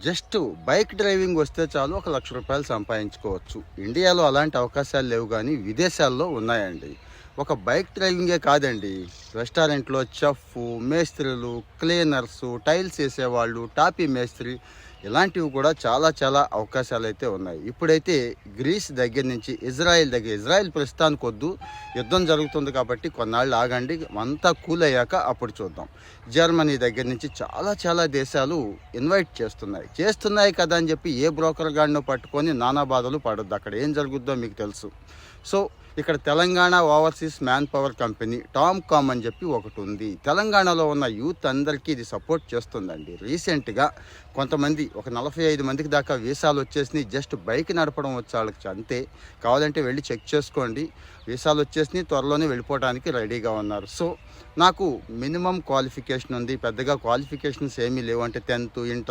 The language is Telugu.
జస్ట్ బైక్ డ్రైవింగ్ వస్తే చాలు ఒక ₹1,00,000 సంపాదించుకోవచ్చు. ఇండియాలో అలాంటి అవకాశాలు లేవు కానీ విదేశాల్లో ఉన్నాయండి. ఒక బైక్ డ్రైవింగే కాదండి, రెస్టారెంట్లో చెఫ్, మేస్త్రీలు, క్లీనర్సు, టైల్స్ వేసేవాళ్ళు, టాపీ మేస్త్రి ఇలాంటివి కూడా చాలా చాలా అవకాశాలు అయితే ఉన్నాయి. ఇప్పుడైతే గ్రీస్ దగ్గర నుంచి ఇజ్రాయెల్ ప్రస్తుతానికి వద్దు, యుద్ధం జరుగుతుంది కాబట్టి కొన్నాళ్ళు ఆగండి, అంతా కూల్ అయ్యాక అప్పుడు చూద్దాం. జర్మనీ దగ్గర నుంచి చాలా చాలా దేశాలు ఇన్వైట్ చేస్తున్నాయి కదా అని చెప్పి ఏ బ్రోకర్ గాడినో పట్టుకొని నానా బాధలు పడొద్దు. అక్కడ ఏం జరుగుద్దో మీకు తెలుసు. సో ఇక్కడ Telangana overseas man power company TOMCOM అని చెప్పి ఒకటి ఉంది. తెలంగాణలో ఉన్న యూత్ అందరికీ ఇది సపోర్ట్ చేస్తుందండి. రీసెంట్గా కొంతమంది ఒక 45 మందికి దాకా వీసాలు వచ్చేసినాయి. జస్ట్ బైక్ నడపడం వచ్చే వాళ్ళకి అంతే. కావాలంటే వెళ్ళి చెక్ చేసుకోండి. వీసాలు వచ్చేసినాయి, త్వరలోనే వెళ్ళిపోవడానికి రెడీగా ఉన్నారు. సో నాకు మినిమం క్వాలిఫికేషన్ ఉంది, పెద్దగా క్వాలిఫికేషన్స్ ఏమీ లేవు. అంటే 10th, ఇంటర్